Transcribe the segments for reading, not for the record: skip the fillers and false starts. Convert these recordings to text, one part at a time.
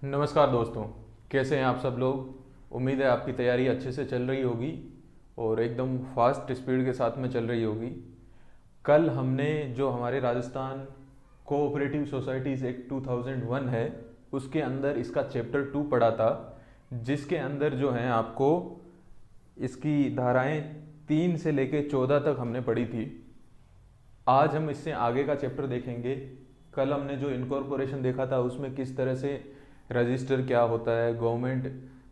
नमस्कार दोस्तों, कैसे हैं आप सब लोग। उम्मीद है आपकी तैयारी अच्छे से चल रही होगी और एकदम फास्ट स्पीड के साथ में चल रही होगी। कल हमने जो हमारे राजस्थान कोऑपरेटिव सोसाइटीज़ एक्ट 2001 है, उसके अंदर इसका चैप्टर 2 पढ़ा था, जिसके अंदर जो है आपको इसकी धाराएं 3 से लेके 14 तक हमने पढ़ी थी। आज हम इससे आगे का चैप्टर देखेंगे। कल हमने जो इनकॉर्पोरेशन देखा था उसमें किस तरह से रजिस्टर क्या होता है, गवर्नमेंट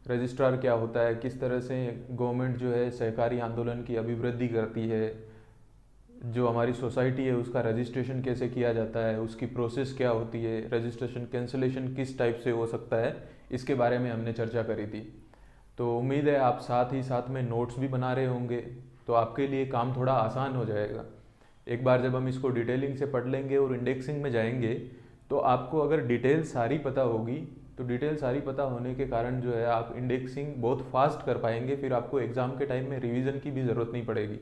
रजिस्ट्रार क्या होता है, किस तरह से गवर्नमेंट जो है सहकारी आंदोलन की अभिवृद्धि करती है, जो हमारी सोसाइटी है उसका रजिस्ट्रेशन कैसे किया जाता है, उसकी प्रोसेस क्या होती है, रजिस्ट्रेशन कैंसिलेशन किस टाइप से हो सकता है, इसके बारे में हमने चर्चा करी थी। तो उम्मीद है आप साथ ही साथ में नोट्स भी बना रहे होंगे, तो आपके लिए काम थोड़ा आसान हो जाएगा। एक बार जब हम इसको डिटेलिंग से पढ़ लेंगे और इंडेक्सिंग में जाएंगे तो आपको अगर डिटेल सारी पता होगी, तो डिटेल सारी पता होने के कारण जो है आप इंडेक्सिंग बहुत फास्ट कर पाएंगे, फिर आपको एग्ज़ाम के टाइम में रिवीजन की भी ज़रूरत नहीं पड़ेगी।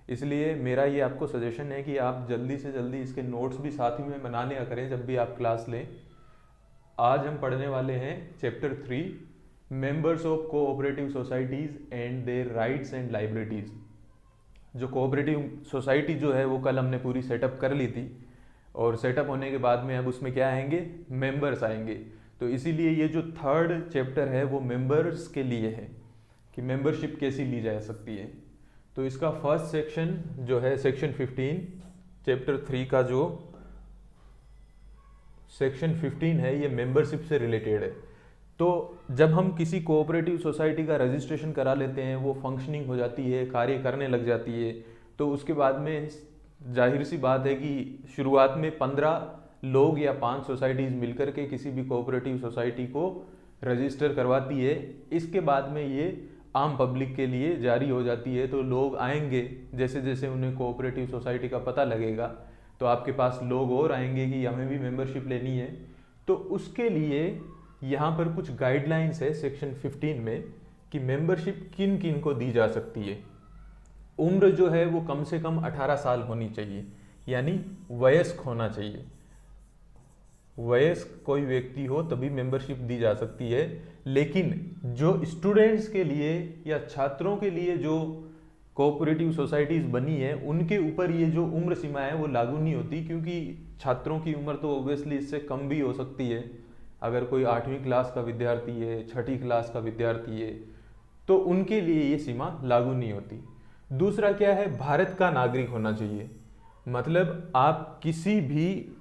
इसलिए मेरा ये आपको सजेशन है कि आप जल्दी से जल्दी इसके नोट्स भी साथ ही में बनाने का करें जब भी आप क्लास लें। आज हम पढ़ने वाले हैं chapter 3, members of cooperative societies and their rights and liabilities. जो कोऑपरेटिव सोसाइटी जो है वो कल हमने पूरी सेटअप कर ली थी, और सेटअप होने के बाद में अब उसमें क्या आएंगे, मेंबर्स आएंगे। तो इसीलिए ये जो थर्ड चैप्टर है वो मेंबर्स के लिए है कि मेंबरशिप कैसी ली जा सकती है। तो इसका फर्स्ट सेक्शन जो है सेक्शन 15, चैप्टर 3 का जो सेक्शन 15 है ये मेंबरशिप से रिलेटेड है। तो जब हम किसी कोऑपरेटिव सोसाइटी का रजिस्ट्रेशन करा लेते हैं, वो फंक्शनिंग हो जाती है, कार्य करने लग जाती है, तो उसके बाद में जाहिर सी बात है कि शुरुआत में 15 लोग या 5 सोसाइटीज़ मिलकर के किसी भी कोऑपरेटिव सोसाइटी को रजिस्टर करवाती है। इसके बाद में ये आम पब्लिक के लिए जारी हो जाती है। तो लोग आएंगे, जैसे जैसे उन्हें कोऑपरेटिव सोसाइटी का पता लगेगा तो आपके पास लोग और आएंगे कि हमें भी मेंबरशिप लेनी है। तो उसके लिए यहाँ पर कुछ गाइडलाइंस है सेक्शन 15 में कि मेंबरशिप किन किन को दी जा सकती है। उम्र जो है वो कम से कम 18 साल होनी चाहिए, यानी वयस्क होना चाहिए। वयस्क कोई व्यक्ति हो तभी मेंबरशिप दी जा सकती है। लेकिन जो स्टूडेंट्स के लिए या छात्रों के लिए जो कोऑपरेटिव सोसाइटीज़ बनी है उनके ऊपर ये जो उम्र सीमा है वो लागू नहीं होती, क्योंकि छात्रों की उम्र तो ओब्वियसली इससे कम भी हो सकती है। अगर कोई 8वीं क्लास का विद्यार्थी है, 6ठी क्लास का विद्यार्थी है, तो उनके लिए ये सीमा लागू नहीं होती। दूसरा क्या है, भारत का नागरिक होना चाहिए। मतलब आप किसी भी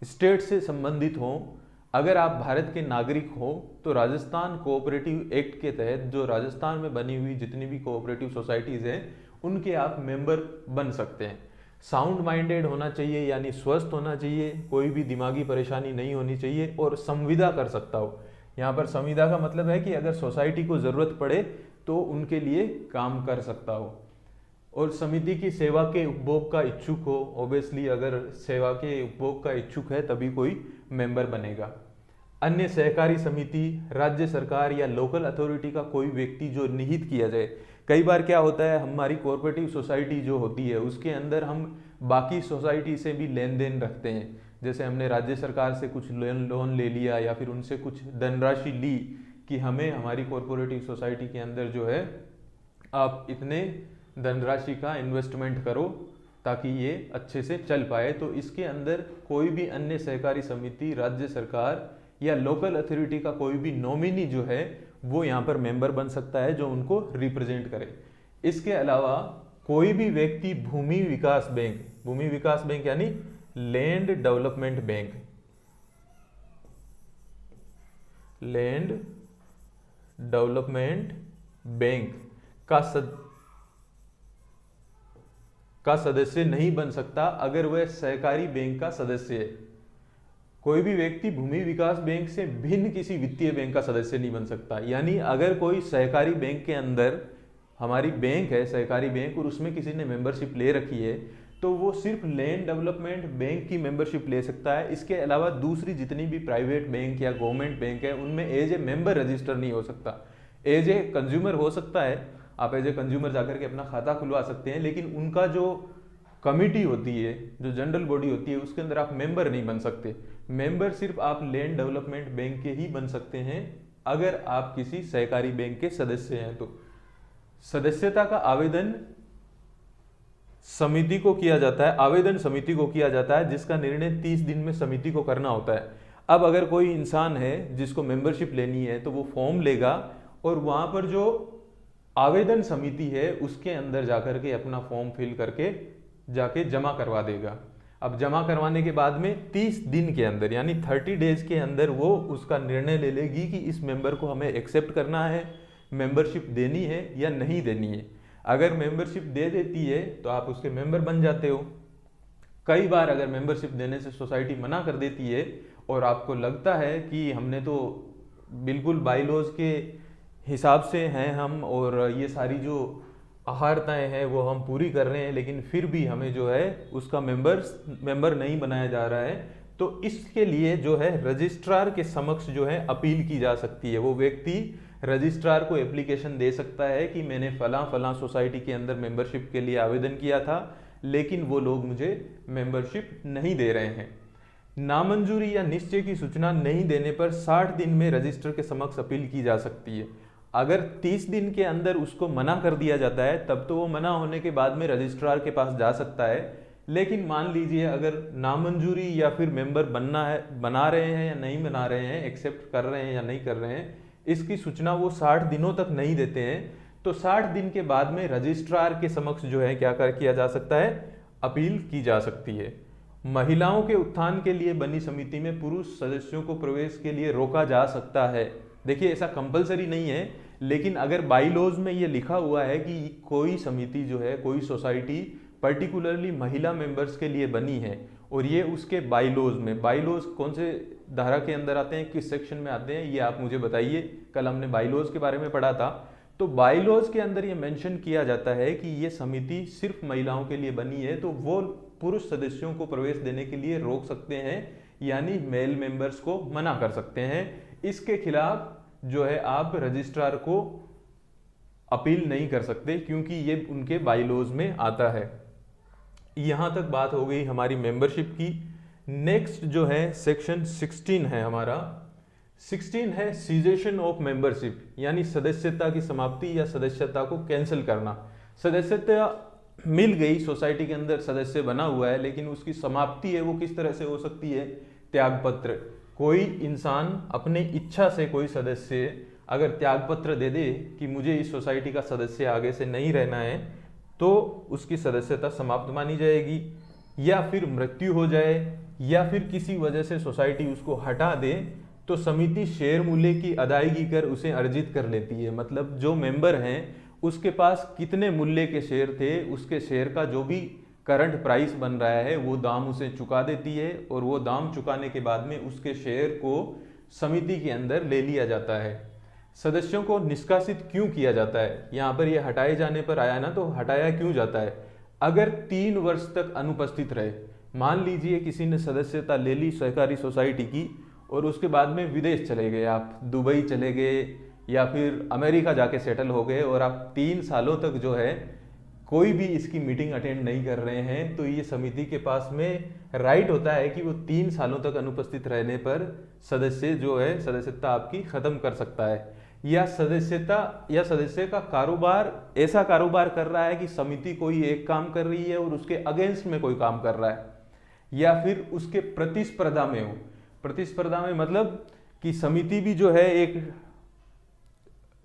स्टेट से संबंधित हो, अगर आप भारत के नागरिक हो तो राजस्थान कोऑपरेटिव एक्ट के तहत जो राजस्थान में बनी हुई जितनी भी कोऑपरेटिव सोसाइटीज़ हैं उनके आप मेंबर बन सकते हैं। साउंड माइंडेड होना चाहिए, यानी स्वस्थ होना चाहिए, कोई भी दिमागी परेशानी नहीं होनी चाहिए, और संविदा कर सकता हो। यहाँ पर संविदा का मतलब है कि अगर सोसाइटी को ज़रूरत पड़े तो उनके लिए काम कर सकता हो, और समिति की सेवा के उपभोग का इच्छुक हो। ओबियसली अगर सेवा के उपभोग का इच्छुक है तभी कोई मेंबर बनेगा। अन्य सहकारी समिति, राज्य सरकार या लोकल अथॉरिटी का कोई व्यक्ति जो निहित किया जाए। कई बार क्या होता है, हमारी कोऑपरेटिव सोसाइटी जो होती है उसके अंदर हम बाकी सोसाइटी से भी लेन देन रखते हैं। जैसे हमने राज्य सरकार से कुछ लोन ले लिया या फिर उनसे कुछ धनराशि ली कि हमें हमारी कोऑपरेटिव सोसाइटी के अंदर जो है आप इतने धनराशि का इन्वेस्टमेंट करो ताकि ये अच्छे से चल पाए। तो इसके अंदर कोई भी अन्य सहकारी समिति, राज्य सरकार या लोकल अथॉरिटी का कोई भी नॉमिनी जो है वो यहाँ पर मेंबर बन सकता है जो उनको रिप्रेजेंट करे। इसके अलावा कोई भी व्यक्ति भूमि विकास बैंक यानी लैंड डेवलपमेंट बैंक का सदस्य नहीं बन सकता अगर वह सहकारी बैंक का सदस्य है। कोई भी व्यक्ति भूमि विकास बैंक से भिन्न किसी वित्तीय बैंक का सदस्य नहीं बन सकता। यानी अगर कोई सहकारी बैंक के अंदर, हमारी बैंक है सहकारी बैंक, और उसमें किसी ने मेंबरशिप ले रखी है तो वो सिर्फ लैंड डेवलपमेंट बैंक की मेंबरशिप ले सकता है। इसके अलावा दूसरी जितनी भी प्राइवेट बैंक या गवर्नमेंट बैंक है उनमें एज ए मेंबर रजिस्टर नहीं हो सकता। एज ए कंज्यूमर हो सकता है, आप एज ए कंज्यूमर जाकर के अपना खाता खुलवा सकते हैं, लेकिन उनका जो कमिटी होती है, जो जनरल बॉडी होती है, उसके अंदर आप मेंबर नहीं बन सकते। मेंबर सिर्फ आप लैंड डेवलपमेंट बैंक के ही बन सकते हैं अगर आप किसी सहकारी बैंक के सदस्य हैं। तो सदस्यता का आवेदन समिति को किया जाता है, आवेदन समिति को किया जाता है, जिसका निर्णय 30 दिन में समिति को करना होता है। अब अगर कोई इंसान है जिसको मेंबरशिप लेनी है तो वो फॉर्म लेगा और वहां पर जो आवेदन समिति है उसके अंदर जाकर के अपना फॉर्म फिल करके जाके जमा करवा देगा। अब जमा करवाने के बाद में 30 दिन के अंदर यानी 30 डेज के अंदर वो उसका निर्णय ले लेगी कि इस मेंबर को हमें एक्सेप्ट करना है, मेंबरशिप देनी है या नहीं देनी है। अगर मेंबरशिप दे देती है तो आप उसके मेंबर बन जाते हो। कई बार अगर मेंबरशिप देने से सोसाइटी मना कर देती है और आपको लगता है कि हमने तो बिल्कुल बाईलॉज के हिसाब से हैं हम और ये सारी जो आहारताएं हैं वो हम पूरी कर रहे हैं, लेकिन फिर भी हमें जो है उसका मेंबर नहीं बनाया जा रहा है, तो इसके लिए जो है रजिस्ट्रार के समक्ष जो है अपील की जा सकती है। वो व्यक्ति रजिस्ट्रार को एप्लीकेशन दे सकता है कि मैंने फलां सोसाइटी के अंदर मेंबरशिप के लिए आवेदन किया था, लेकिन वो लोग मुझे मेंबरशिप नहीं दे रहे हैं। नामंजूरी या निश्चय की सूचना नहीं देने पर 60 दिन में रजिस्ट्रार के समक्ष अपील की जा सकती है। अगर 30 दिन के अंदर उसको मना कर दिया जाता है तब तो वो मना होने के बाद में रजिस्ट्रार के पास जा सकता है। लेकिन मान लीजिए अगर नामंजूरी या फिर मेंबर बना रहे हैं या नहीं बना रहे हैं, एक्सेप्ट कर रहे हैं या नहीं कर रहे हैं, इसकी सूचना वो 60 दिनों तक नहीं देते हैं, तो 60 दिन के बाद में रजिस्ट्रार के समक्ष जो है क्या किया जा सकता है, अपील की जा सकती है। महिलाओं के उत्थान के लिए बनी समिति में पुरुष सदस्यों को प्रवेश के लिए रोका जा सकता है। देखिए ऐसा कंपलसरी नहीं है, लेकिन अगर बाईलॉज में ये लिखा हुआ है कि कोई समिति जो है, कोई सोसाइटी पर्टिकुलरली महिला मेंबर्स के लिए बनी है और ये उसके बाईलॉज में, बाईलॉज कौन से धारा के अंदर आते हैं, किस सेक्शन में आते हैं, ये आप मुझे बताइए। कल हमने बाईलॉज के बारे में पढ़ा था, तो बाईलॉज के अंदर ये मेंशन किया जाता है कि ये समिति सिर्फ महिलाओं के लिए बनी है, तो वो पुरुष सदस्यों को प्रवेश देने के लिए रोक सकते हैं, यानी मेल मेंबर्स को मना कर सकते हैं। इसके खिलाफ जो है आप रजिस्ट्रार को अपील नहीं कर सकते क्योंकि ये उनके बाईलॉज में आता है। यहां तक बात हो गई हमारी मेंबरशिप की। नेक्स्ट जो है सेक्शन 16 है हमारा, 16 है सीजेशन ऑफ मेंबरशिप, यानी सदस्यता की समाप्ति या सदस्यता को कैंसिल करना। सदस्यता मिल गई, सोसाइटी के अंदर सदस्य बना हुआ है, लेकिन उसकी समाप्ति है वो किस तरह से हो सकती है, त्यागपत्र। कोई इंसान अपने इच्छा से, कोई सदस्य अगर त्यागपत्र दे दे कि मुझे इस सोसाइटी का सदस्य आगे से नहीं रहना है, तो उसकी सदस्यता समाप्त मानी जाएगी। या फिर मृत्यु हो जाए या फिर किसी वजह से सोसाइटी उसको हटा दे, तो समिति शेयर मूल्य की अदायगी कर उसे अर्जित कर लेती है। मतलब जो मेंबर हैं उसके पास कितने मूल्य के शेयर थे, उसके शेयर का जो भी करंट प्राइस बन रहा है वो दाम उसे चुका देती है, और वो दाम चुकाने के बाद में उसके शेयर को समिति के अंदर ले लिया जाता है। सदस्यों को निष्कासित क्यों किया जाता है, यहाँ पर ये हटाए जाने पर आया ना, तो हटाया क्यों जाता है। अगर 3 वर्ष तक अनुपस्थित रहे, मान लीजिए किसी ने सदस्यता ले ली सहकारी सोसाइटी की और उसके बाद में विदेश चले गए, आप दुबई चले गए या फिर अमेरिका जाके सेटल हो गए, और आप 3 सालों तक जो है कोई भी इसकी मीटिंग अटेंड नहीं कर रहे हैं, तो ये समिति के पास में राइट होता है कि वो 3 सालों तक अनुपस्थित रहने पर सदस्य जो है सदस्यता आपकी खत्म कर सकता है। या सदस्य का कारोबार ऐसा कारोबार कर रहा है कि समिति कोई एक काम कर रही है और उसके अगेंस्ट में कोई काम कर रहा है, या फिर उसके प्रतिस्पर्धा में हो। प्रतिस्पर्धा में मतलब कि समिति भी जो है एक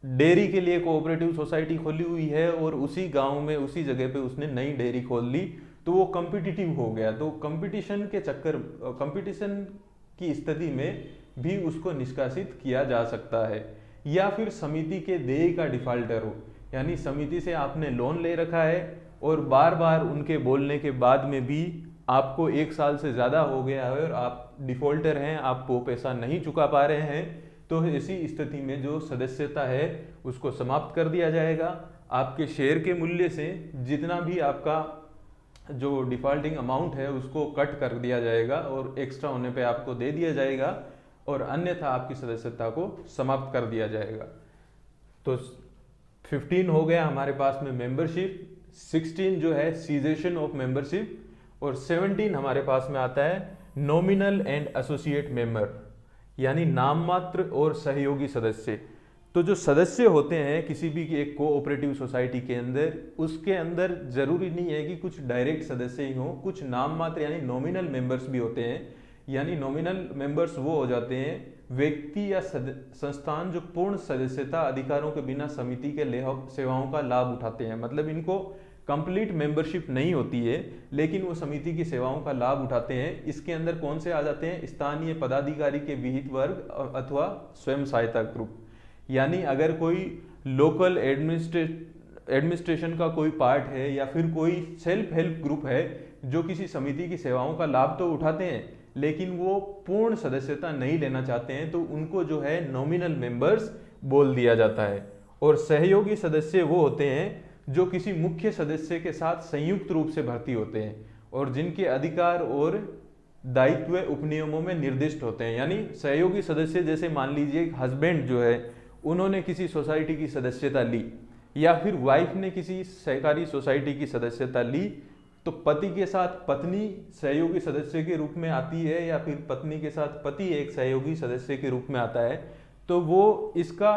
डेयरी के लिए कोऑपरेटिव सोसाइटी खोली हुई है और उसी गांव में उसी जगह पे उसने नई डेयरी खोल ली, तो वो कॉम्पिटिटिव हो गया, तो कंपटीशन की स्थिति में भी उसको निष्कासित किया जा सकता है। या फिर समिति के देय का डिफाल्टर हो, यानी समिति से आपने लोन ले रखा है और बार बार उनके बोलने के बाद में भी आपको 1 साल से ज़्यादा हो गया है और आप डिफॉल्टर हैं, आप वो पैसा नहीं चुका पा रहे हैं, तो ऐसी स्थिति में जो सदस्यता है उसको समाप्त कर दिया जाएगा। आपके शेयर के मूल्य से जितना भी आपका जो डिफॉल्टिंग अमाउंट है उसको कट कर दिया जाएगा और एक्स्ट्रा होने पे आपको दे दिया जाएगा, और अन्यथा आपकी सदस्यता को समाप्त कर दिया जाएगा। तो 15 हो गया हमारे पास में मेंबरशिप, 16 जो है सीजेशन ऑफ मेंबरशिप, और 17 हमारे पास में आता है नॉमिनल एंड एसोसिएट मेंबर, यानी नाम मात्र और सहयोगी सदस्य। तो जो सदस्य होते हैं किसी भी एक कोऑपरेटिव सोसाइटी के अंदर, उसके अंदर जरूरी नहीं है कि कुछ डायरेक्ट सदस्य ही हों, कुछ नाम मात्र यानी नॉमिनल मेंबर्स भी होते हैं। यानी नॉमिनल मेंबर्स वो हो जाते हैं व्यक्ति या संस्थान जो पूर्ण सदस्यता अधिकारों के बिना समिति के सेवाओं का लाभ उठाते हैं। मतलब इनको कंप्लीट मेंबरशिप नहीं होती है, लेकिन वो समिति की सेवाओं का लाभ उठाते हैं। इसके अंदर कौन से आ जाते हैं? स्थानीय पदाधिकारी के विहित वर्ग अथवा स्वयं सहायता ग्रुप। यानी अगर कोई लोकल एडमिनिस्ट्रेशन का कोई पार्ट है या फिर कोई सेल्फ हेल्प ग्रुप है जो किसी समिति की सेवाओं का लाभ तो उठाते हैं लेकिन वो पूर्ण सदस्यता नहीं लेना चाहते हैं, तो उनको जो है नॉमिनल मेंबर्स बोल दिया जाता है। और सहयोगी सदस्य वो होते हैं जो किसी मुख्य सदस्य के साथ संयुक्त रूप से भर्ती होते हैं और जिनके अधिकार और दायित्व उपनियमों में निर्दिष्ट होते हैं। यानी सहयोगी सदस्य जैसे मान लीजिए हस्बैंड जो है उन्होंने किसी सोसाइटी की सदस्यता ली या फिर वाइफ ने किसी सहकारी सोसाइटी की सदस्यता ली, तो पति के साथ पत्नी सहयोगी सदस्य के रूप में आती है या फिर पत्नी के साथ पति एक सहयोगी सदस्य के रूप में आता है, तो वो इसका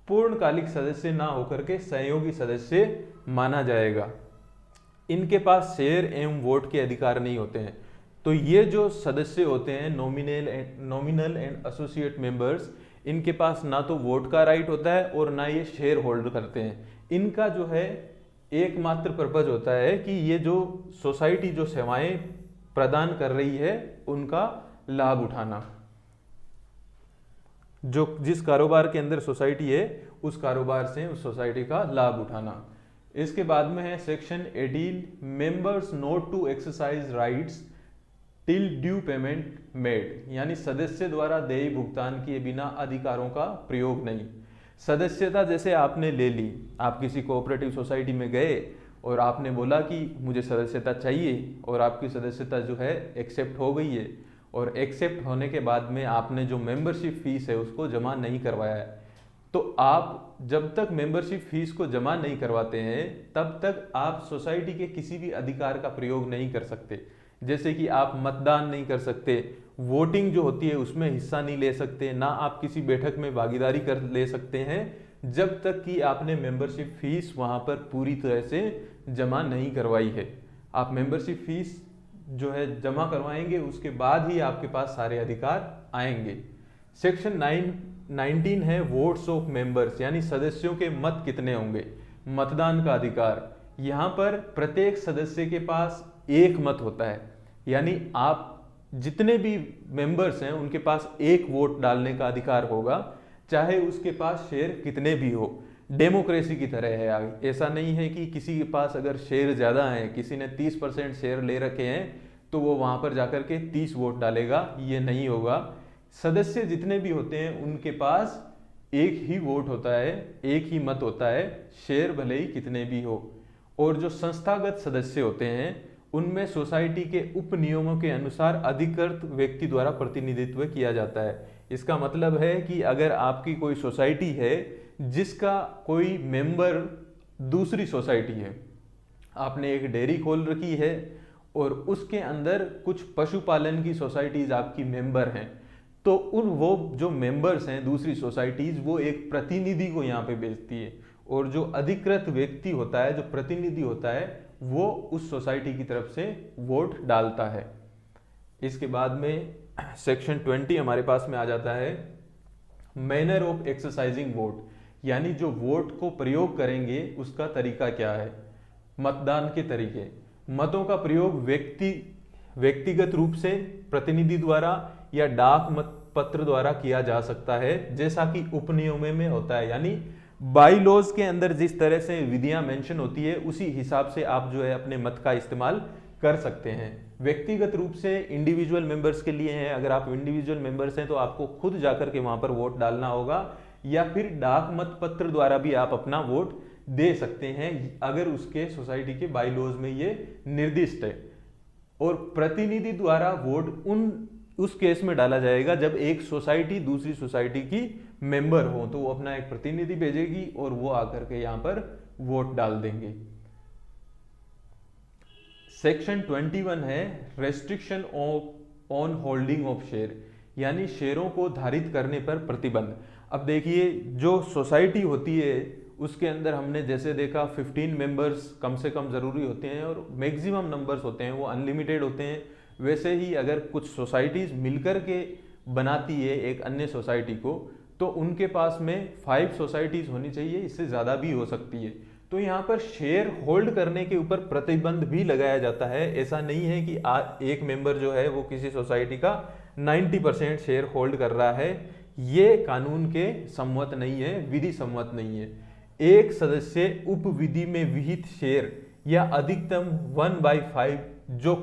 पूर्णकालिक सदस्य ना होकर के सहयोगी सदस्य माना जाएगा। इनके पास शेयर एवं वोट के अधिकार नहीं होते हैं। तो ये जो सदस्य होते हैं नॉमिनल एंड एसोसिएट मेंबर्स, इनके पास ना तो वोट का राइट होता है और ना ये शेयर होल्ड करते हैं। इनका जो है एकमात्र पर्पज होता है कि ये जो सोसाइटी जो सेवाएं प्रदान कर रही है उनका लाभ उठाना, जो जिस कारोबार के अंदर सोसाइटी है उस कारोबार से उस सोसाइटी का लाभ उठाना। इसके बाद में है section 18, members not to exercise rights till due payment made, यानी सदस्य द्वारा देय भुगतान किए बिना अधिकारों का प्रयोग नहीं। सदस्यता जैसे आपने ले ली, आप किसी कोऑपरेटिव सोसाइटी में गए और आपने बोला कि मुझे सदस्यता चाहिए और आपकी सदस्यता जो है एक्सेप्ट हो गई है, और एक्सेप्ट होने के बाद में आपने जो मेंबरशिप फीस है उसको जमा नहीं करवाया है, तो आप जब तक मेंबरशिप फीस को जमा नहीं करवाते हैं तब तक आप सोसाइटी के किसी भी अधिकार का प्रयोग नहीं कर सकते। जैसे कि आप मतदान नहीं कर सकते, वोटिंग जो होती है उसमें हिस्सा नहीं ले सकते, ना आप किसी बैठक में भागीदारी कर ले सकते हैं जब तक कि आपने मेंबरशिप फीस वहां पर पूरी तरह से जमा नहीं करवाई है। आप मेंबरशिप फीस जो है जमा करवाएंगे, उसके बाद ही आपके पास सारे अधिकार आएंगे। सेक्शन 19 है वोट्स ऑफ मेंबर्स, यानी सदस्यों के मत कितने होंगे, मतदान का अधिकार। यहाँ पर प्रत्येक सदस्य के पास एक मत होता है, यानी आप जितने भी मेंबर्स हैं उनके पास एक वोट डालने का अधिकार होगा, चाहे उसके पास शेयर कितने भी हो। डेमोक्रेसी की तरह है आगे, ऐसा नहीं है कि किसी के पास अगर शेयर ज़्यादा है, किसी ने 30% शेयर ले रखे हैं तो वो वहाँ पर जाकर के 30 वोट डालेगा, ये नहीं होगा। सदस्य जितने भी होते हैं उनके पास एक ही वोट होता है, एक ही मत होता है, शेयर भले ही कितने भी हो। और जो संस्थागत सदस्य होते हैं उनमें सोसाइटी के उपनियमों के अनुसार अधिकृत व्यक्ति द्वारा प्रतिनिधित्व किया जाता है। इसका मतलब है कि अगर आपकी कोई सोसाइटी है जिसका कोई मेंबर दूसरी सोसाइटी है, आपने एक डेयरी खोल रखी है और उसके अंदर कुछ पशुपालन की सोसाइटीज आपकी मेंबर हैं, तो वो जो मेंबर्स हैं दूसरी सोसाइटीज, वो एक प्रतिनिधि को यहाँ पे भेजती है और जो अधिकृत व्यक्ति होता है, जो प्रतिनिधि होता है, वो उस सोसाइटी की तरफ से वोट डालता है। इसके बाद में सेक्शन 20 हमारे पास में आ जाता है मैनर ऑफ एक्सरसाइजिंग वोट, यानी जो वोट को प्रयोग करेंगे उसका तरीका क्या है। मतदान के तरीके, मतों का प्रयोग व्यक्तिगत रूप से प्रतिनिधि द्वारा या डाक मत पत्र द्वारा किया जा सकता है, जैसा कि उपनियमों में होता है। यानी बाई लॉज के अंदर जिस तरह से विधियां मेंशन होती है उसी हिसाब से आप जो है अपने मत का इस्तेमाल कर सकते हैं। व्यक्तिगत रूप से इंडिविजुअल मेंबर्स के लिए है, अगर आप इंडिविजुअल मेंबर्स हैं तो आपको खुद जाकर के वहां पर वोट डालना होगा, या फिर डाक मत पत्र द्वारा भी आप अपना वोट दे सकते हैं अगर उसके सोसाइटी के बाई लॉज में ये निर्दिष्ट है। और प्रतिनिधि द्वारा वोट उस केस में डाला जाएगा जब एक सोसाइटी दूसरी सोसाइटी की मेंबर हो, तो वो अपना एक प्रतिनिधि भेजेगी और वो आकर के यहां पर वोट डाल देंगे। सेक्शन 21 है restriction of on holding of share, यानी शेयरों को धारित करने पर प्रतिबंध। अब देखिए जो सोसाइटी होती है उसके अंदर हमने जैसे देखा 15 मेंबर्स कम से कम ज़रूरी होते हैं और मैक्सिमम नंबर्स होते हैं वो अनलिमिटेड होते हैं। वैसे ही अगर कुछ सोसाइटीज़ मिलकर के बनाती है एक अन्य सोसाइटी को, तो उनके पास में 5 सोसाइटीज़ होनी चाहिए, इससे ज़्यादा भी हो सकती है। तो यहाँ पर शेयर होल्ड करने के ऊपर प्रतिबंध भी लगाया जाता है। ऐसा नहीं है कि एक मेंबर जो है वो किसी सोसाइटी का 90% शेयर होल्ड कर रहा है, ये कानून के सम्मत नहीं है, विधि सम्मत नहीं है। एक सदस्य उपविधि में विहित शेयर या अधिकतम 1/5 जो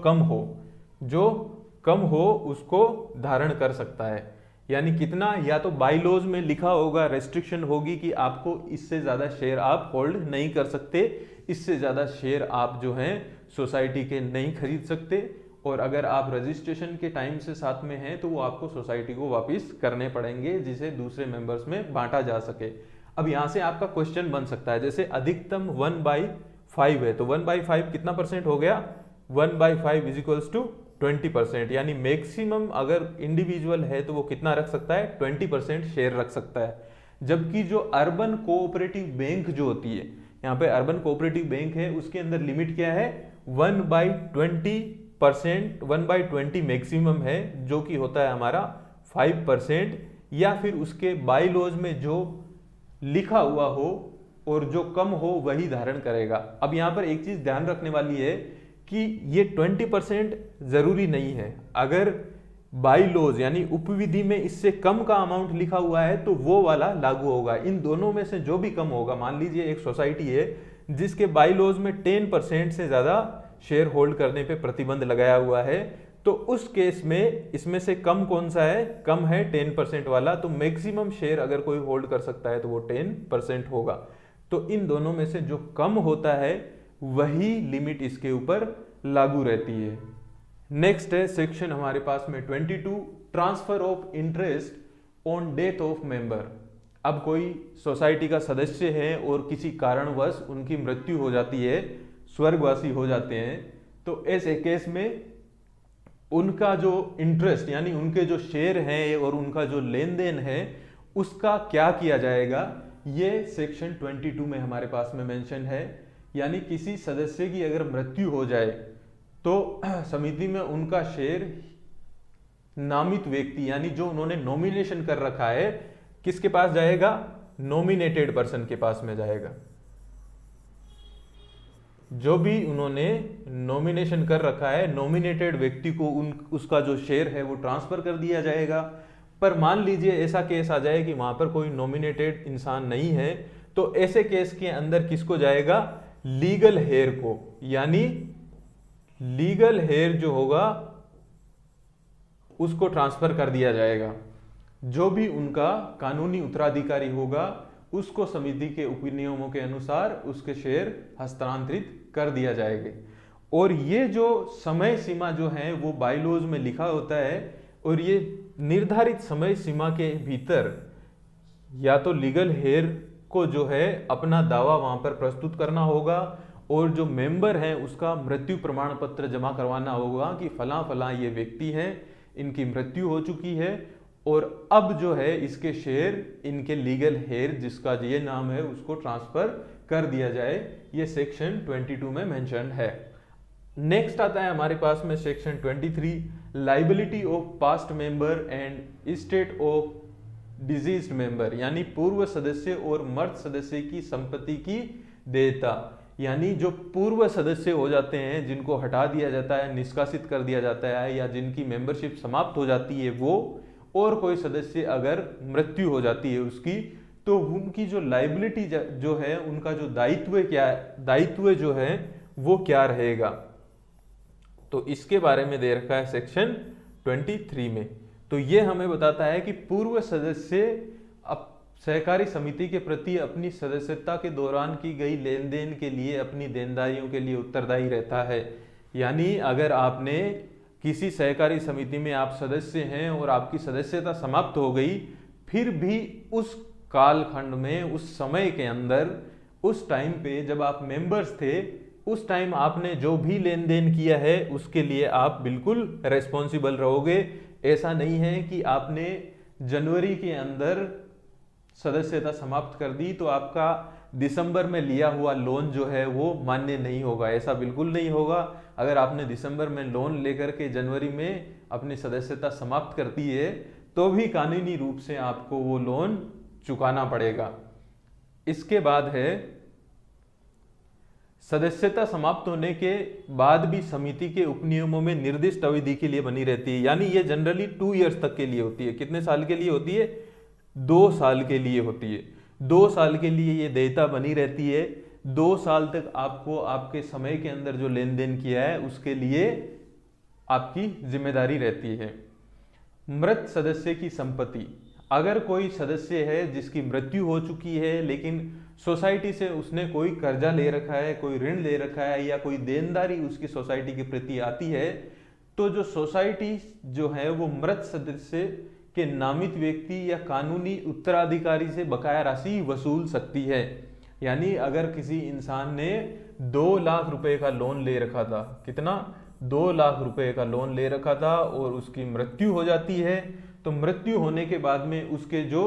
कम हो उसको धारण कर सकता है। यानी कितना, या तो बाईलॉज में लिखा होगा, रेस्ट्रिक्शन होगी कि आपको इससे ज़्यादा शेयर आप होल्ड नहीं कर सकते, इससे ज़्यादा शेयर आप जो हैं सोसाइटी के नहीं खरीद सकते, और अगर आप रजिस्ट्रेशन के टाइम से साथ में हैं तो वो आपको सोसाइटी को वापस करने पड़ेंगे, जिसे दूसरे मेंबर्स में बांटा जा सके। अब यहाँ से आपका क्वेश्चन बन सकता है, जैसे अधिकतम 1/5 है तो 1/5 कितना परसेंट हो गया, 1/5 इज इक्वल्स टू 20%, यानी मैक्सिमम अगर इंडिविजुअल है तो वो कितना रख सकता है, 20% शेयर रख सकता है। जबकि जो अर्बन कोऑपरेटिव बैंक जो होती है, यहाँ पे अर्बन कोऑपरेटिव बैंक है, उसके अंदर लिमिट क्या है, 1/20%, 1/20 मैक्सिमम है, जो कि होता है हमारा 5%, या फिर उसके बाईलॉज में जो लिखा हुआ हो और जो कम हो वही धारण करेगा। अब यहाँ पर एक चीज ध्यान रखने वाली है कि ये 20% जरूरी नहीं है। अगर बाईलॉज यानी उपविधि में इससे कम का अमाउंट लिखा हुआ है तो वो वाला लागू होगा। इन दोनों में से जो भी कम होगा, मान लीजिए एक सोसाइटी है जिसके बाईलॉज में 10% से ज्यादा शेयर होल्ड करने पे प्रतिबंध लगाया हुआ है, तो उस केस में इसमें से कम कौन सा है, कम है 10% वाला, तो मैक्सिमम शेयर अगर कोई होल्ड कर सकता है तो वो 10% होगा। तो इन दोनों में से जो कम होता है वही लिमिट इसके ऊपर लागू रहती है। नेक्स्ट है सेक्शन हमारे पास में 22, transfer of interest on death of member. अब कोई सोसाइटी का सदस्य है और किसी कारणवश उनकी मृत्यु हो जाती है, स्वर्गवासी हो जाते हैं, तो ऐसे केस में उनका जो इंटरेस्ट यानी उनके जो शेयर हैं और उनका जो लेन देन है उसका क्या किया जाएगा, ये सेक्शन 22 में हमारे पास में मेंशन है। यानी किसी सदस्य की अगर मृत्यु हो जाए तो समिति में उनका शेयर नामित व्यक्ति यानी जो उन्होंने नॉमिनेशन कर रखा है किसके पास जाएगा, नॉमिनेटेड पर्सन के पास में जाएगा। जो भी उन्होंने नॉमिनेशन कर रखा है नॉमिनेटेड व्यक्ति को उसका जो शेयर है वो ट्रांसफर कर दिया जाएगा। पर मान लीजिए ऐसा केस आ जाए कि वहां पर कोई नॉमिनेटेड इंसान नहीं है, तो ऐसे केस के अंदर किसको जाएगा, लीगल हेयर को। यानी लीगल हेयर जो होगा उसको ट्रांसफर कर दिया जाएगा। जो भी उनका कानूनी उत्तराधिकारी होगा उसको समिति के उपनियमों के अनुसार उसके शेयर हस्तांतरित कर दिया जाएगा। और ये जो समय सीमा जो है वो बाईलॉज में लिखा होता है, और ये निर्धारित समय सीमा के भीतर या तो लीगल हेयर को जो है अपना दावा वहां पर प्रस्तुत करना होगा, और जो मेंबर है उसका मृत्यु प्रमाण पत्र जमा करवाना होगा कि फलां फलां ये व्यक्ति हैं, इनकी मृत्यु हो चुकी है और अब जो है इसके शेयर इनके लीगल हेयर जिसका ये नाम है उसको ट्रांसफर कर दिया जाए। ये सेक्शन 22 में मेंशन है। नेक्स्ट आता है हमारे पास में section 23, liability of past member and state of diseased member. यानी पूर्व सदस्य और मर्द सदस्य की संपत्ति की देयता। यानी जो पूर्व सदस्य हो जाते हैं जिनको हटा दिया जाता है, निष्कासित कर दिया जाता है, या जिनकी मेंबरशिप समाप्त हो जाती है वो, और कोई सदस्य अगर मृत्यु हो जाती है उसकी, तो उनकी जो लाइबिलिटी जो है, उनका जो दायित्व जो है वो क्या रहेगा, तो इसके बारे में दे रखा है सेक्शन 23 में। तो ये हमें बताता है कि पूर्व सदस्य अब सहकारी समिति के प्रति अपनी सदस्यता के दौरान की गई लेन देन के लिए, अपनी देनदारियों के लिए उत्तरदायी रहता है। यानी अगर आपने किसी सहकारी समिति में आप सदस्य हैं और आपकी सदस्यता समाप्त हो गई, फिर भी उस कालखंड में, उस समय के अंदर, उस टाइम पे जब आप मेंबर्स थे, उस टाइम आपने जो भी लेन देन किया है उसके लिए आप बिल्कुल रेस्पॉन्सिबल रहोगे। ऐसा नहीं है कि आपने जनवरी के अंदर सदस्यता समाप्त कर दी तो आपका दिसंबर में लिया हुआ लोन जो है वो मान्य नहीं होगा, ऐसा बिल्कुल नहीं होगा। अगर आपने दिसंबर में लोन लेकर के जनवरी में अपनी सदस्यता समाप्त कर दी है तो भी कानूनी रूप से आपको वो लोन चुकाना पड़ेगा। इसके बाद है सदस्यता समाप्त होने के बाद भी समिति के उपनियमों में निर्दिष्ट अवधि के लिए बनी रहती है, यानी ये जनरली 2 इयर्स तक के लिए होती है। कितने साल के लिए होती है? 2 साल के लिए होती है। 2 साल के लिए ये देयता बनी रहती है। 2 साल तक आपको आपके समय के अंदर जो लेन देन किया है उसके लिए आपकी जिम्मेदारी रहती है। मृत सदस्य की संपत्ति, अगर कोई सदस्य है जिसकी मृत्यु हो चुकी है लेकिन सोसाइटी से उसने कोई कर्जा ले रखा है, कोई ऋण ले रखा है या कोई देनदारी उसकी सोसाइटी के प्रति आती है, तो जो सोसाइटी जो है वो मृत सदस्य के नामित व्यक्ति या कानूनी उत्तराधिकारी से बकाया राशि वसूल सकती है। यानी अगर किसी इंसान ने 2 लाख रुपए का लोन ले रखा था, कितना? 2 लाख रुपए का लोन ले रखा था और उसकी मृत्यु हो जाती है, तो मृत्यु होने के बाद में उसके जो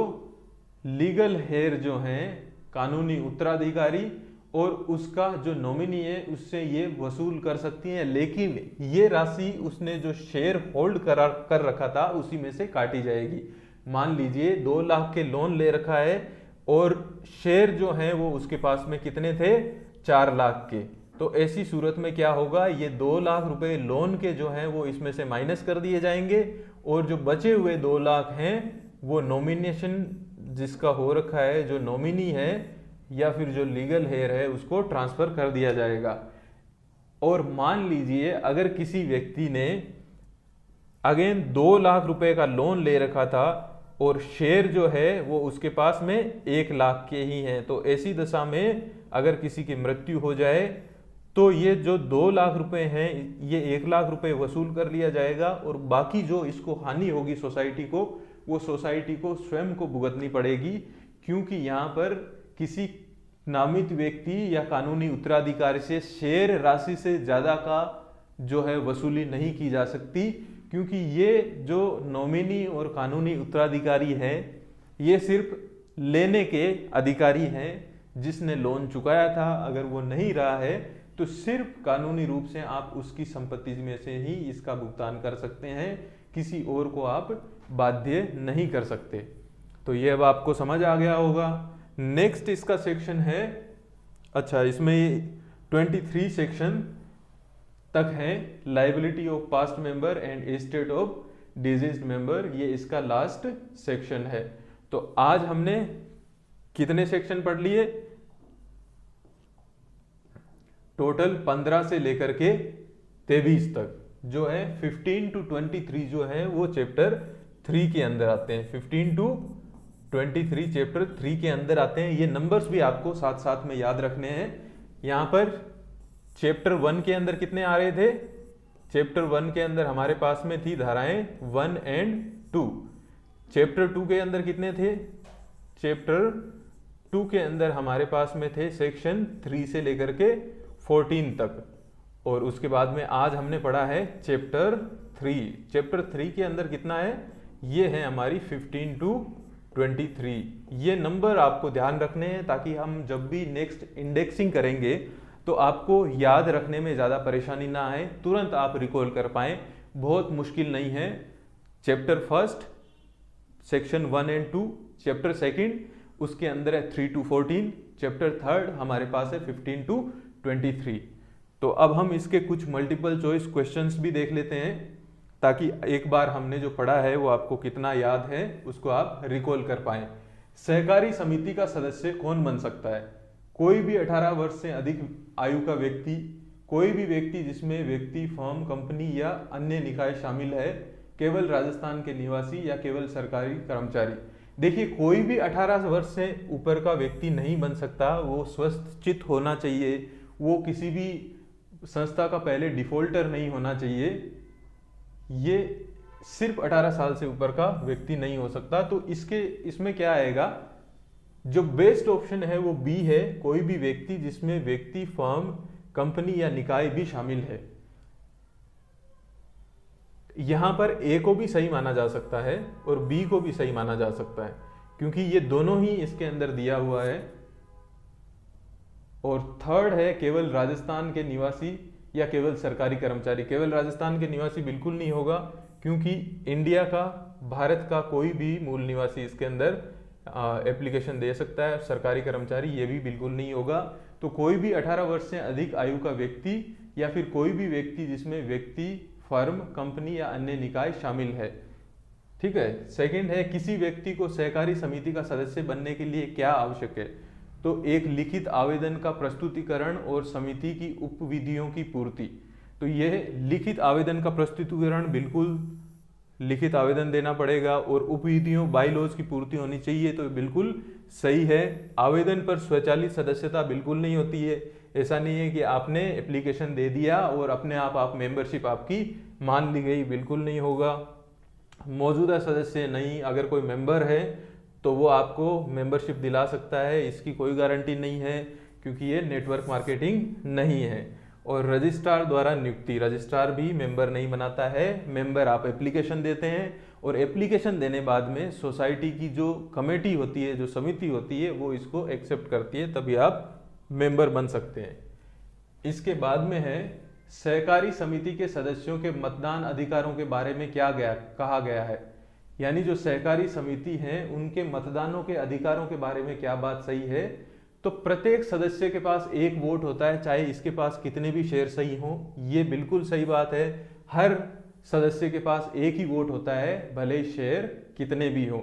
लीगल हेयर जो हैं, कानूनी उत्तराधिकारी और उसका जो नॉमिनी है उससे ये वसूल कर सकती हैं, लेकिन ये राशि उसने जो शेयर होल्ड कर रखा था उसी में से काटी जाएगी। मान लीजिए 2 लाख के लोन ले रखा है और शेयर जो हैं वो उसके पास में कितने थे? 4 लाख के। तो ऐसी सूरत में क्या होगा? ये 2 लाख रुपए लोन के जो हैं वो इसमें से माइनस कर दिए जाएंगे और जो बचे हुए 2 लाख हैं वो नॉमिनेशन जिसका हो रखा है, जो नॉमिनी है या फिर जो लीगल हेयर है, उसको ट्रांसफर कर दिया जाएगा। और मान लीजिए अगर किसी व्यक्ति ने अगेन 2 लाख रुपए का लोन ले रखा था और शेयर जो है वो उसके पास में 1 लाख के ही हैं, तो ऐसी दशा में अगर किसी की मृत्यु हो जाए तो ये जो 2 लाख रुपए हैं ये 1 लाख रुपए वसूल कर लिया जाएगा और बाकी जो इसको हानि होगी सोसाइटी को, वो सोसाइटी को स्वयं को भुगतनी पड़ेगी, क्योंकि यहाँ पर किसी नामित व्यक्ति या कानूनी उत्तराधिकारी से शेयर राशि से ज़्यादा का जो है वसूली नहीं की जा सकती, क्योंकि ये जो नॉमिनी और कानूनी उत्तराधिकारी है ये सिर्फ लेने के अधिकारी हैं। जिसने लोन चुकाया था अगर वो नहीं रहा है तो सिर्फ कानूनी रूप से आप उसकी संपत्ति में से ही इसका भुगतान कर सकते हैं, किसी और को आप बाध्य नहीं कर सकते। तो ये अब आपको समझ आ गया होगा। नेक्स्ट इसका सेक्शन है, अच्छा इसमें 23 सेक्शन तक है, liability of past member and estate of diseased member, ये इसका लास्ट सेक्शन है। तो आज हमने कितने सेक्शन पढ़ लिए? टोटल 15 से लेकर के 23 तक जो है 15 to 23 जो है वो चैप्टर 3 के अंदर आते हैं। 15 to 23 चैप्टर 3 के अंदर आते हैं। ये नंबर्स भी आपको साथ साथ में याद रखने हैं। यहाँ पर चैप्टर 1 के अंदर कितने आ रहे थे? चैप्टर 1 के अंदर हमारे पास में थी धाराएं 1 and 2। चैप्टर 2 के अंदर कितने थे? चैप्टर 2 के अंदर हमारे पास में थे सेक्शन 3 से लेकर के 14 तक। और उसके बाद में आज हमने पढ़ा है चैप्टर 3। चैप्टर 3 के अंदर कितना है? ये है हमारी 15 to 23। ये नंबर आपको ध्यान रखने हैं ताकि हम जब भी नेक्स्ट इंडेक्सिंग करेंगे तो आपको याद रखने में ज़्यादा परेशानी ना आए, तुरंत आप रिकॉल कर पाएँ। बहुत मुश्किल नहीं है। चैप्टर 1 सेक्शन 1 and 2, चैप्टर 2 उसके अंदर है 3 to 14, चैप्टर 3 हमारे पास है 15 to 23। तो अब हम इसके कुछ मल्टीपल चॉइस क्वेश्चंस भी देख लेते हैं ताकि एक बार हमने जो पढ़ा है वो आपको कितना याद है उसको आप रिकॉल कर पाएं। सहकारी समिति का सदस्य कौन बन सकता है? कोई भी 18 वर्ष से अधिक आयु का व्यक्ति, कोई भी व्यक्ति जिसमें व्यक्ति, फर्म, कंपनी या अन्य निकाय शामिल है, केवल राजस्थान के निवासी या केवल सरकारी कर्मचारी। देखिए कोई भी 18 वर्ष से ऊपर का व्यक्ति नहीं बन सकता, वो स्वस्थ चित्त होना चाहिए, वो किसी भी संस्था का पहले डिफॉल्टर नहीं होना चाहिए, ये सिर्फ 18 साल से ऊपर का व्यक्ति नहीं हो सकता। तो इसमें क्या आएगा? जो बेस्ट ऑप्शन है वो बी है, कोई भी व्यक्ति जिसमें व्यक्ति, फर्म कंपनी या निकाय भी शामिल है। यहां पर ए को भी सही माना जा सकता है और बी को भी सही माना जा सकता है, क्योंकि ये दोनों ही इसके अंदर दिया हुआ है। और थर्ड है केवल राजस्थान के निवासी या केवल सरकारी कर्मचारी। केवल राजस्थान के निवासी बिल्कुल नहीं होगा, क्योंकि इंडिया का, भारत का कोई भी मूल निवासी इसके अंदर एप्लीकेशन दे सकता है। सरकारी कर्मचारी ये भी बिल्कुल नहीं होगा। तो कोई भी 18 वर्ष से अधिक आयु का व्यक्ति या फिर कोई भी व्यक्ति जिसमें व्यक्ति, फर्म, कंपनी या अन्य निकाय शामिल है। ठीक है। सेकंड है किसी व्यक्ति को सहकारी समिति का सदस्य बनने के लिए क्या आवश्यक है? तो एक लिखित आवेदन का प्रस्तुतिकरण और समिति की उपविधियों की पूर्ति। तो यह लिखित आवेदन का प्रस्तुतिकरण, बिल्कुल लिखित आवेदन देना पड़ेगा और उपविधियों, बाईलॉज की पूर्ति होनी चाहिए। तो बिल्कुल सही है। आवेदन पर स्वचालित सदस्यता बिल्कुल नहीं होती है। ऐसा नहीं है कि आपने एप्लीकेशन दे दिया और अपने आप मेंबरशिप आपकी मान ली गई, बिल्कुल नहीं होगा। मौजूदा सदस्य नहीं, अगर कोई मेंबर है तो वो आपको मेंबरशिप दिला सकता है, इसकी कोई गारंटी नहीं है, क्योंकि ये नेटवर्क मार्केटिंग नहीं है। और रजिस्ट्रार द्वारा नियुक्ति, रजिस्ट्रार भी मेंबर नहीं बनाता है। मेंबर आप एप्लीकेशन देते हैं और एप्लीकेशन देने बाद में सोसाइटी की जो कमेटी होती है, जो समिति होती है, वो इसको एक्सेप्ट करती है, तभी आप मेंबर बन सकते हैं। इसके बाद में है सहकारी समिति के सदस्यों के मतदान अधिकारों के बारे में क्या कहा गया है। यानी जो सहकारी समिति है उनके मतदानों के अधिकारों के बारे में क्या बात सही है? तो प्रत्येक सदस्य के पास एक वोट होता है, चाहे इसके पास कितने भी शेयर सही हों। ये बिल्कुल सही बात है। हर सदस्य के पास एक ही वोट होता है, भले शेयर कितने भी हों।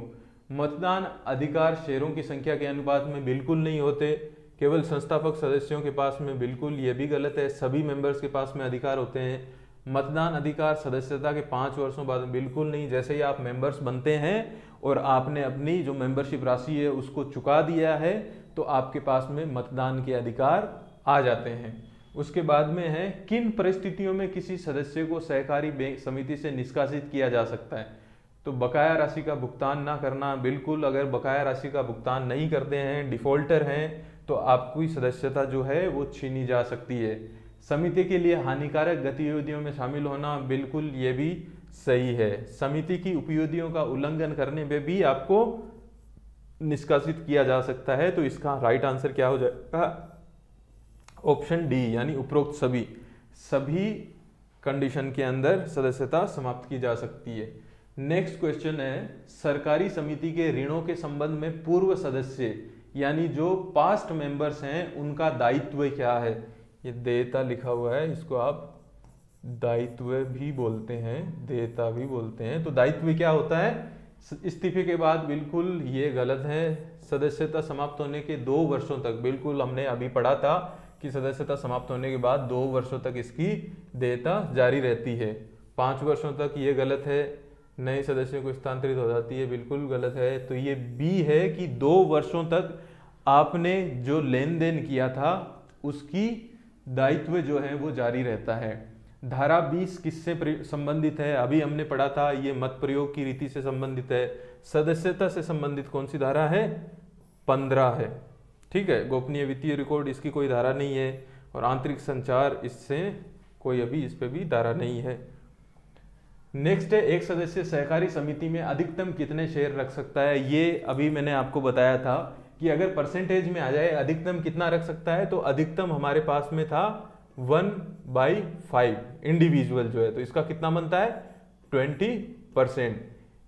मतदान अधिकार शेयरों की संख्या के अनुपात में बिल्कुल नहीं होते, केवल संस्थापक सदस्यों के पास में। बिल्कुल ये भी गलत है, सभी मेंबर्स के पास में अधिकार होते हैं। मतदान अधिकार सदस्यता के 5 वर्षों बाद में बिल्कुल नहीं। जैसे ही आप मेंबर्स बनते हैं और आपने अपनी जो मेंबरशिप राशि है उसको चुका दिया है, तो आपके पास में मतदान के अधिकार आ जाते हैं। उसके बाद में है किन परिस्थितियों में किसी सदस्य को सहकारी बैंक समिति से निष्कासित किया जा सकता है। तो बकाया राशि का भुगतान ना करना, बिल्कुल अगर बकाया राशि का भुगतान नहीं करते हैं, डिफॉल्टर हैं, तो आपकी सदस्यता जो है वो छीनी जा सकती है। समिति के लिए हानिकारक गतिविधियों में शामिल होना, बिल्कुल ये भी सही है। समिति की उपविधियों का उल्लंघन करने पे भी आपको निष्कासित किया जा सकता है। तो इसका राइट आंसर क्या हो जाएगा? ऑप्शन डी, यानी उपरोक्त सभी कंडीशन के अंदर सदस्यता समाप्त की जा सकती है। नेक्स्ट क्वेश्चन है सरकारी समिति के ऋणों के संबंध में पूर्व सदस्य यानी जो पास्ट मेंबर्स हैं उनका दायित्व क्या है। ये देयता लिखा हुआ है, इसको आप दायित्व भी बोलते हैं, देयता भी बोलते हैं। तो दायित्व क्या होता है? इस्तीफे के बाद, बिल्कुल ये गलत है। सदस्यता समाप्त होने के 2 वर्षों तक, बिल्कुल हमने अभी पढ़ा था कि सदस्यता समाप्त होने के बाद 2 वर्षों तक इसकी देयता जारी रहती है। 5 वर्षों तक ये गलत है। नए सदस्यों को स्थानांतरित हो जाती है, बिल्कुल गलत है। तो ये बी है कि 2 वर्षों तक आपने जो लेन देन किया था उसकी दायित्व जो है वो जारी रहता है। धारा 20 किससे संबंधित है? अभी हमने पढ़ा था, ये मत प्रयोग की रीति से संबंधित है। सदस्यता से संबंधित कौन सी धारा है? 15 है। ठीक है। गोपनीय वित्तीय रिकॉर्ड, इसकी कोई धारा नहीं है। और आंतरिक संचार, इससे कोई अभी इस पे भी धारा नहीं है। नेक्स्ट है एक सदस्य सहकारी समिति में अधिकतम कितने शेयर रख सकता है। ये अभी मैंने आपको बताया था कि अगर परसेंटेज में आ जाए अधिकतम कितना रख सकता है, तो अधिकतम हमारे पास में था 1/5 इंडिविजुअल जो है, तो इसका कितना बनता है? 20%।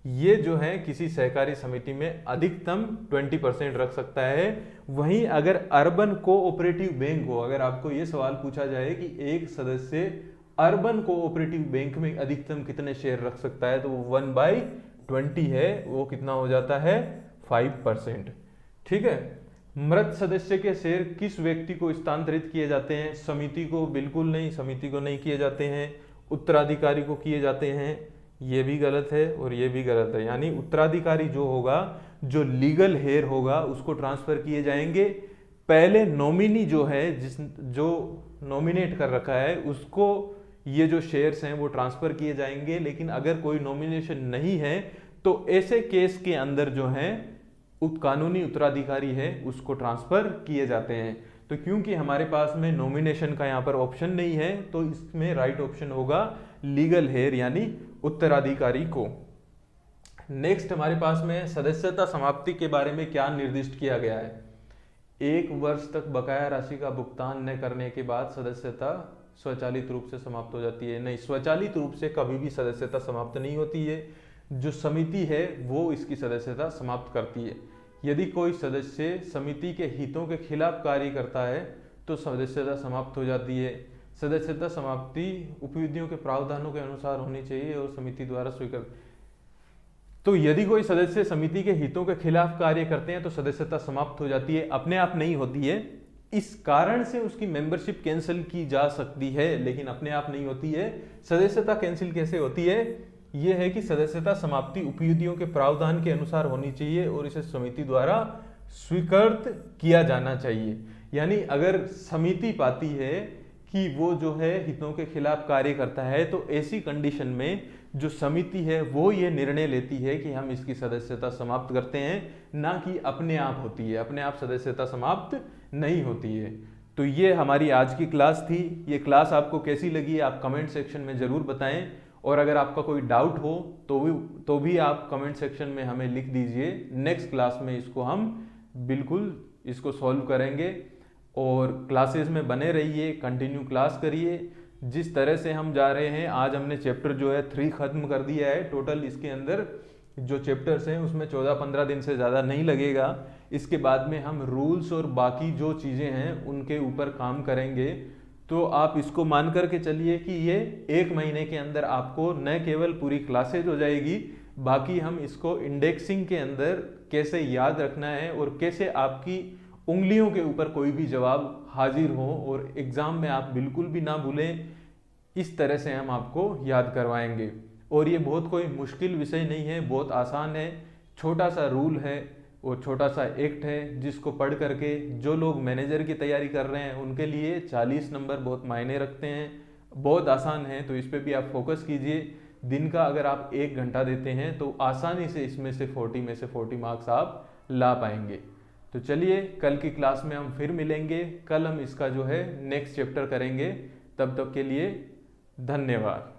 ये जो है किसी सहकारी समिति में अधिकतम 20% रख सकता है। वहीं अगर अर्बन कोऑपरेटिव बैंक हो, अगर आपको ये सवाल पूछा जाए कि एक सदस्य अर्बन कोऑपरेटिव बैंक में अधिकतम कितने शेयर रख सकता है, तो वो 1/20 है, वो कितना हो जाता है? 5%। ठीक है। मृत सदस्य के शेयर किस व्यक्ति को स्थानांतरित किए जाते हैं? समिति को बिल्कुल नहीं, समिति को नहीं किए जाते हैं। उत्तराधिकारी को किए जाते हैं, ये भी गलत है और ये भी गलत है। यानी उत्तराधिकारी जो होगा, जो लीगल हेयर होगा, उसको ट्रांसफर किए जाएंगे। पहले नॉमिनी जो है, जो नॉमिनेट कर रखा है, उसको ये जो शेयर्स हैं वो ट्रांसफर किए जाएंगे। लेकिन अगर कोई नॉमिनेशन नहीं है तो ऐसे केस के अंदर जो है कानूनी उत्तराधिकारी है उसको ट्रांसफर किए जाते हैं। तो क्योंकि हमारे पास में नॉमिनेशन का यहाँ पर ऑप्शन नहीं है तो इसमें राइट ऑप्शन होगा लीगल हेयर यानी उत्तराधिकारी को। नेक्स्ट हमारे पास में सदस्यता समाप्ति के बारे में क्या निर्दिष्ट किया गया है। 1 वर्ष तक बकाया राशि का भुगतान न करने के बाद सदस्यता स्वचालित रूप से समाप्त हो जाती है। नहीं, स्वचालित रूप से कभी भी सदस्यता समाप्त नहीं होती है, जो समिति है वो इसकी सदस्यता समाप्त करती है। यदि कोई सदस्य समिति के हितों के खिलाफ कार्य करता है तो सदस्यता समाप्त हो जाती है। सदस्यता समाप्ति उपविधियों के प्रावधानों के अनुसार होनी चाहिए और समिति द्वारा स्वीकृत। तो यदि कोई सदस्य समिति के हितों के खिलाफ कार्य करते हैं तो सदस्यता समाप्त हो जाती है, अपने आप नहीं होती है। इस कारण से उसकी मेंबरशिप कैंसिल की जा सकती है, लेकिन अपने आप नहीं होती है। सदस्यता कैंसिल कैसे होती है, यह है कि सदस्यता समाप्ति उपविधियों के प्रावधान के अनुसार होनी चाहिए और इसे समिति द्वारा स्वीकृत किया जाना चाहिए। यानी अगर समिति पाती है कि वो जो है हितों के खिलाफ कार्य करता है तो ऐसी कंडीशन में जो समिति है वो ये निर्णय लेती है कि हम इसकी सदस्यता समाप्त करते हैं, ना कि अपने आप होती है। अपने आप सदस्यता समाप्त नहीं होती है। तो ये हमारी आज की क्लास थी। ये क्लास आपको कैसी लगी आप कमेंट सेक्शन में ज़रूर बताएं, और अगर आपका कोई डाउट हो तो भी आप कमेंट सेक्शन में हमें लिख दीजिए। नेक्स्ट क्लास में इसको हम बिल्कुल इसको सॉल्व करेंगे। और क्लासेस में बने रहिए, कंटिन्यू क्लास करिए। जिस तरह से हम जा रहे हैं, आज हमने चैप्टर जो है 3 खत्म कर दिया है। टोटल इसके अंदर जो चैप्टर्स हैं उसमें 14-15 दिन से ज़्यादा नहीं लगेगा। इसके बाद में हम रूल्स और बाकी जो चीज़ें हैं उनके ऊपर काम करेंगे। तो आप इसको मान करके चलिए कि ये 1 महीने के अंदर आपको न केवल पूरी क्लासेज हो जाएगी, बाकी हम इसको इंडेक्सिंग के अंदर कैसे याद रखना है और कैसे आपकी उंगलियों के ऊपर कोई भी जवाब हाजिर हो और एग्ज़ाम में आप बिल्कुल भी ना भूलें, इस तरह से हम आपको याद करवाएंगे। और ये बहुत कोई मुश्किल विषय नहीं है, बहुत आसान है। छोटा सा रूल है और छोटा सा एक्ट है जिसको पढ़ करके जो लोग मैनेजर की तैयारी कर रहे हैं उनके लिए 40 नंबर बहुत मायने रखते हैं। बहुत आसान है, तो इस पर भी आप फोकस कीजिए। दिन का अगर आप 1 घंटा देते हैं तो आसानी से इसमें से 40 में से 40 मार्क्स आप ला पाएंगे। तो चलिए कल की क्लास में हम फिर मिलेंगे। कल हम इसका जो है नेक्स्ट चैप्टर करेंगे। तब तक के लिए धन्यवाद।